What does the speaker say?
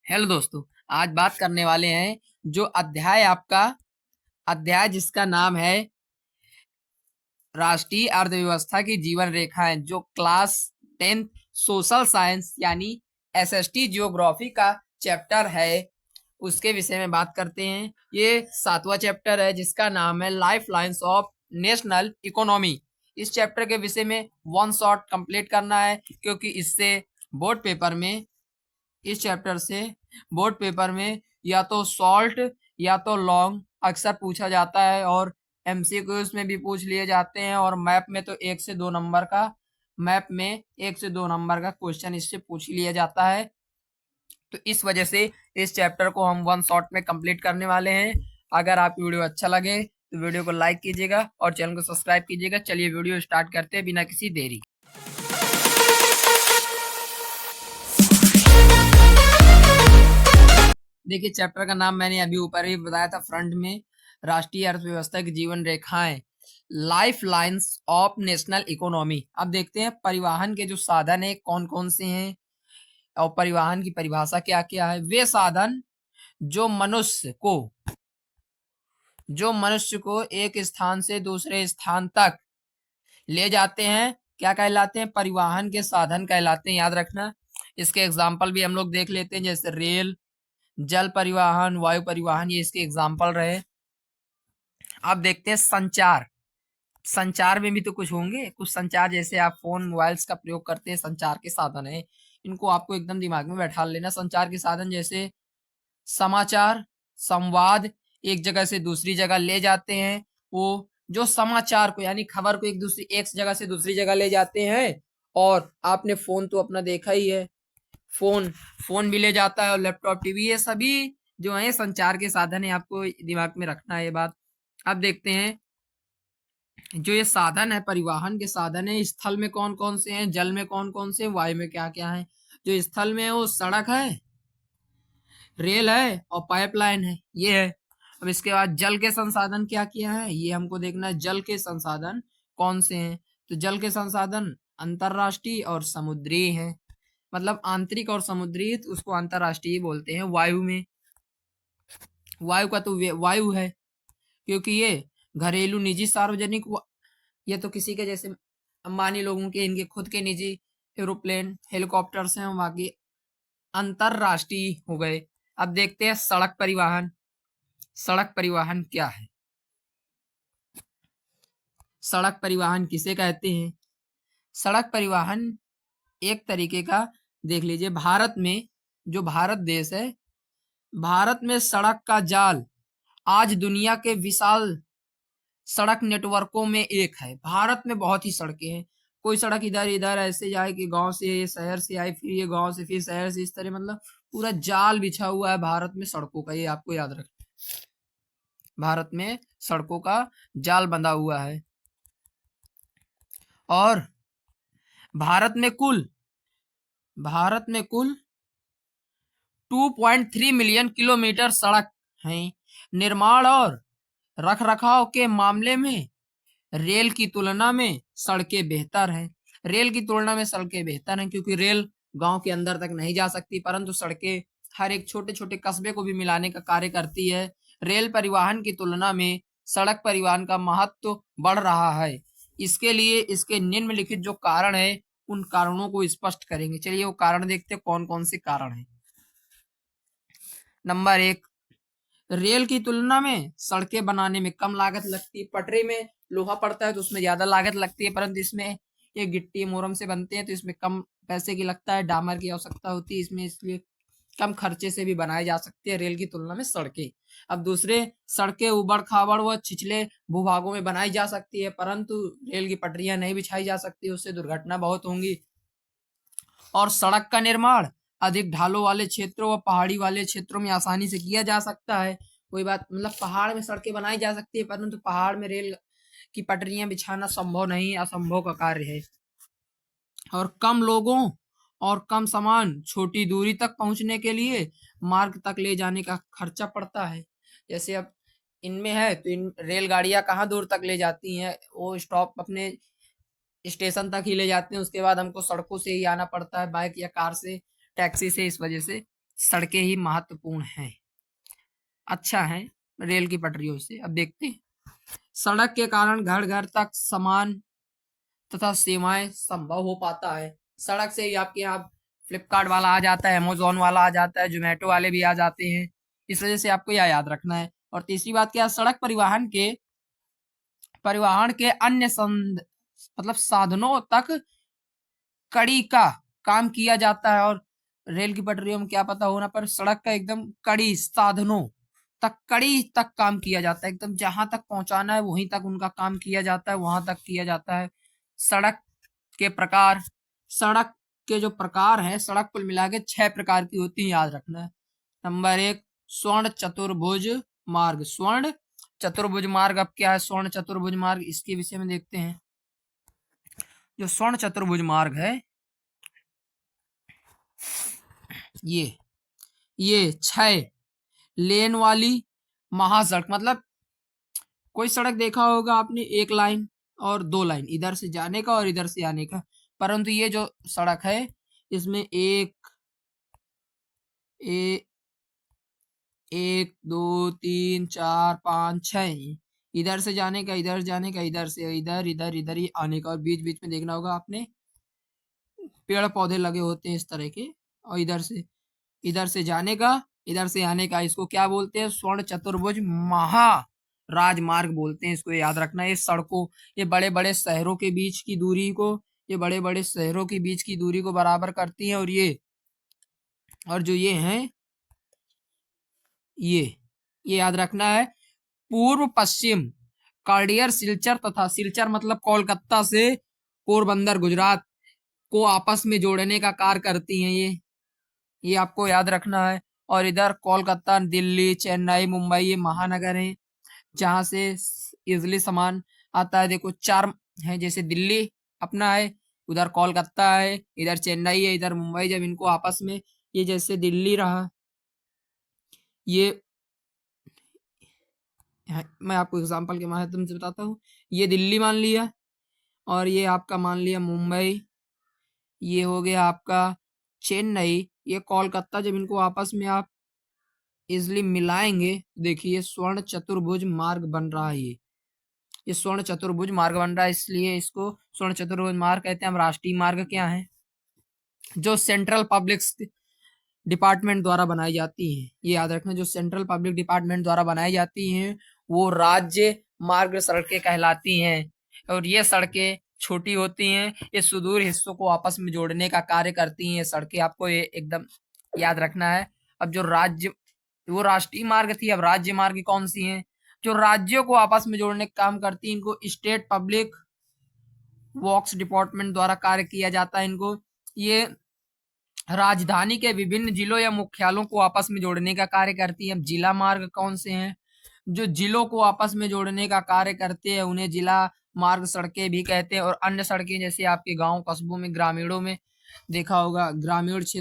Hello दोस्तों। आज बात करने वाले हैं जो अध्याय जिसका नाम है राष्ट्रीय अर्थव्यवस्था की जीवन रेखाएं, जो क्लास 10th सोशल साइंस यानी एसएसटी जियोग्राफी का चैप्टर है, उसके विषय में बात करते हैं। ये 7वां चैप्टर है जिसका नाम है life lines of national economy. इस चैप्टर के विषय में वन शॉट कंप्लीट करना है, क्योंकि इससे बोर्ड पेपर में इस चैप्टर से बोर्ड पेपर में या तो शॉर्ट या तो लॉन्ग अक्सर पूछा जाता है, और एमसीक्यूज में भी पूछ लिए जाते हैं, और मैप में तो 1 से 2 नंबर का क्वेश्चन इससे पूछ लिया जाता है। तो इस वजह से इस चैप्टर को हम वन शॉट में कंप्लीट करने वाले हैं। अगर आपको वीडियो अच्छा लगे तो वीडियो को लाइक कीजिएगा और चैनल को सब्सक्राइब कीजिएगा। चलिए वीडियो स्टार्ट करते हैं बिना किसी देरी। देखिए, चैप्टर का नाम मैंने अभी ऊपर ही बताया था फ्रंट में, राष्ट्रीय अर्थव्यवस्था की जीवन रेखाएं, life lines of national economy. अब देखते हैं परिवहन के जो साधन है कौन कौन से हैं और परिवहन की परिभाषा क्या क्या है। वे साधन जो मनुष्य को एक स्थान से दूसरे स्थान तक ले जाते हैं, क्या कहलाते हैं? परिवहन के साधन कहलाते हैं, याद रखना। इसके एग्जाम्पल भी हम लोग देख लेते हैं, जैसे रेल, जल परिवहन, वायु परिवहन, ये इसके एग्जाम्पल रहे। अब देखते हैं संचार में भी तो कुछ होंगे। कुछ संचार जैसे आप फोन मोबाइल्स का प्रयोग करते हैं, संचार के साधन है। इनको आपको एकदम दिमाग में बैठा लेना। संचार के साधन जैसे समाचार, संवाद, एक जगह से दूसरी जगह ले जाते हैं। वो जो समाचार को यानी खबर को एक जगह से दूसरी जगह ले जाते हैं। और आपने फोन तो अपना देखा ही है, फोन फोन भी ले जाता है, और लैपटॉप, टीवी, ये सभी जो है संचार के साधन है। आपको दिमाग में रखना है ये बात। अब देखते हैं जो ये साधन है, परिवहन के साधन है, स्थल में कौन कौन से हैं, जल में कौन कौन से, वायु में क्या क्या है। जो स्थल में है वो सड़क है, रेल है और पाइपलाइन है, ये है। अब इसके बाद जल के संसाधन क्या क्या है, ये हमको देखना है। जल के संसाधन कौन से हैं? तो जल के संसाधन अंतरराष्ट्रीय और समुद्री हैं। मतलब आंतरिक और समुद्री, तो उसको अंतरराष्ट्रीय बोलते हैं। वायु में, वायु का तो वायु है, क्योंकि ये घरेलू, निजी, सार्वजनिक, ये तो किसी के जैसे अंबानी लोगों के इनके खुद के निजी एरोप्लेन, हेलीकॉप्टर्स हैं, बाकी अंतरराष्ट्रीय हो गए। अब देखते हैं सड़क परिवहन। सड़क परिवहन क्या है? सड़क परिवहन किसे कहते हैं? सड़क परिवहन एक तरीके का, देख लीजिए, भारत में, जो भारत देश है, भारत में सड़क का जाल आज दुनिया के विशाल सड़क नेटवर्कों में एक है। भारत में बहुत ही सड़कें हैं। कोई सड़क इधर इधर ऐसे जाए कि गांव से ये शहर से आए, फिर ये गांव से फिर शहर से, इस तरह मतलब पूरा जाल बिछा हुआ है भारत में सड़कों का। ये आपको याद रखना, भारत में सड़कों का जाल बंधा हुआ है। और भारत में कुल 2.3 मिलियन किलोमीटर सड़क हैं। निर्माण और रखरखाव के मामले में रेल की तुलना में सड़कें बेहतर हैं। रेल की तुलना में सड़कें बेहतर हैं, क्योंकि रेल गांव के अंदर तक नहीं जा सकती, परंतु सड़कें हर एक छोटे छोटे कस्बे को भी मिलाने का कार्य करती है। रेल परिवहन की तुलना में सड़क परिवहन का महत्व बढ़ रहा है। इसके लिए इसके निम्नलिखित जो कारण है, उन कारणों को स्पष्ट करेंगे। चलिए वो कारण देखते हैं कौन कौन से कारण हैं। नंबर 1, रेल की तुलना में सड़कें बनाने में कम लागत लगती है। पटरी में लोहा पड़ता है तो उसमें ज्यादा लागत लगती है, परंतु इसमें ये गिट्टी मोरम से बनते हैं तो इसमें कम पैसे की लगता है, डामर की आवश्यकता होती है इसमें, इसलिए कम खर्चे से भी बनाई जा सकती है रेल की तुलना में सड़कें। अब दूसरे, सड़कें उबड़ खाबड़ व छिछले भूभागों में बनाई जा सकती है, परंतु रेल की पटरियां नहीं बिछाई जा सकती, उससे दुर्घटना बहुत होंगी। और सड़क का निर्माण अधिक ढालों वाले क्षेत्रों व पहाड़ी वाले क्षेत्रों में आसानी से किया जा सकता है। कोई बात, मतलब पहाड़ में सड़कें बनाई जा सकती है, परंतु पहाड़ में रेल की पटरियां बिछाना संभव नहीं, असंभव का कार्य है। और कम लोगों और कम सामान छोटी दूरी तक पहुंचने के लिए मार्ग तक ले जाने का खर्चा पड़ता है। जैसे अब इनमें है तो इन रेलगाड़ियां कहाँ दूर तक ले जाती हैं? वो स्टॉप अपने स्टेशन तक ही ले जाते हैं, उसके बाद हमको सड़कों से ही आना पड़ता है, बाइक या कार से, टैक्सी से। इस वजह से सड़कें ही महत्वपूर्ण हैं। अच्छा है रेल की पटरियों से। अब देखते हैं, सड़क के कारण घर घर तक सामान तथा सेवाएं संभव हो पाता है। सड़क से ही आपके यहाँ फ्लिपकार्ट वाला आ जाता है, अमेजोन वाला आ जाता है, जोमेटो वाले भी आ जाते हैं। इस वजह से आपको यह याद रखना है। और तीसरी बात क्या, सड़क परिवहन के अन्य मतलब साधनों तक कड़ी का काम किया जाता है। और रेल की पटरियों में क्या पता होना पर सड़क का एकदम कड़ी साधनों तक, कड़ी तक काम किया जाता है। एकदम जहां तक पहुंचाना है वहीं तक उनका काम किया जाता है, वहां तक किया जाता है। सड़क के प्रकार, सड़क के जो प्रकार है, सड़क कुल मिला के 6 प्रकार की होती है, याद रखना है। नंबर 1, स्वर्ण चतुर्भुज मार्ग। स्वर्ण चतुर्भुज मार्ग अब क्या है, स्वर्ण चतुर्भुज मार्ग, इसके विषय में देखते हैं। जो स्वर्ण चतुर्भुज मार्ग है, ये 6 लेन वाली महासड़क, मतलब कोई सड़क देखा होगा आपने, एक लाइन और 2 लाइन, इधर से जाने का और इधर से आने का। परंतु ये जो सड़क है इसमें एक 2 3 4 5 6 इधर से जाने का, इधर जाने का, इधर से इधर, इधर इधर ही आने का। और बीच बीच में देखना होगा आपने पेड़ पौधे लगे होते हैं इस तरह के। और इधर से जाने का, इधर से आने का, इसको क्या बोलते हैं, स्वर्ण चतुर्भुज महा राजमार्ग बोलते हैं। इसको याद रखना है। ये बड़े बड़े शहरों के बीच की दूरी को, ये बड़े बड़े शहरों के बीच की दूरी को बराबर करती हैं। और जो ये हैं, ये याद रखना है। पूर्व पश्चिम कॉरिडोर सिलचर तथा सिलचर मतलब कोलकाता से पोरबंदर गुजरात को आपस में जोड़ने का कार्य करती हैं ये आपको याद रखना है। और इधर कोलकाता, दिल्ली, चेन्नई, मुंबई, ये महानगर हैं जहां से इजली सामान आता है। देखो 4 है, जैसे दिल्ली अपना है, उधर कोलकाता है, इधर चेन्नई है, इधर मुंबई। जब इनको आपस में, ये जैसे दिल्ली रहा, ये मैं आपको एग्जांपल के माध्यम से बताता हूँ। ये दिल्ली मान लिया और ये आपका मान लिया मुंबई, ये हो गया आपका चेन्नई, ये कोलकाता। जब इनको आपस में आप इजली मिलाएंगे, देखिए स्वर्ण चतुर्भुज मार्ग बन रहा है। ये स्वर्ण चतुर्भुज मार्ग बन रहा है, इसलिए इसको स्वर्ण चतुर्भुज मार्ग कहते हैं। हम राष्ट्रीय मार्ग क्या है, जो सेंट्रल पब्लिक डिपार्टमेंट द्वारा बनाई जाती हैं, ये याद रखना, जो सेंट्रल पब्लिक डिपार्टमेंट द्वारा बनाई जाती हैं वो राज्य मार्ग सड़कें कहलाती हैं। और ये सड़कें छोटी होती हैं, ये सुदूर हिस्सों को आपस में जोड़ने का कार्य करती हैं सड़कें, आपको ये एकदम याद रखना है। अब जो राज्य, वो राष्ट्रीय मार्ग थी, अब राज्य मार्ग कौन सी हैं, जो राज्यों को आपस में जोड़ने का काम करती है, इनको स्टेट पब्लिक वर्क्स डिपार्टमेंट द्वारा कार्य किया जाता है। इनको ये राजधानी के विभिन्न जिलों या मुख्यालयों को आपस में जोड़ने का कार्य करती है। अब जिला मार्ग कौन से हैं, जो जिलों को आपस में जोड़ने का कार्य करते हैं उन्हें जिला मार्ग सड़कें भी कहते हैं। और अन्य सड़कें जैसे आपके गांव कस्बों में, ग्रामीणों में देखा होगा, ग्रामीण क्षेत्र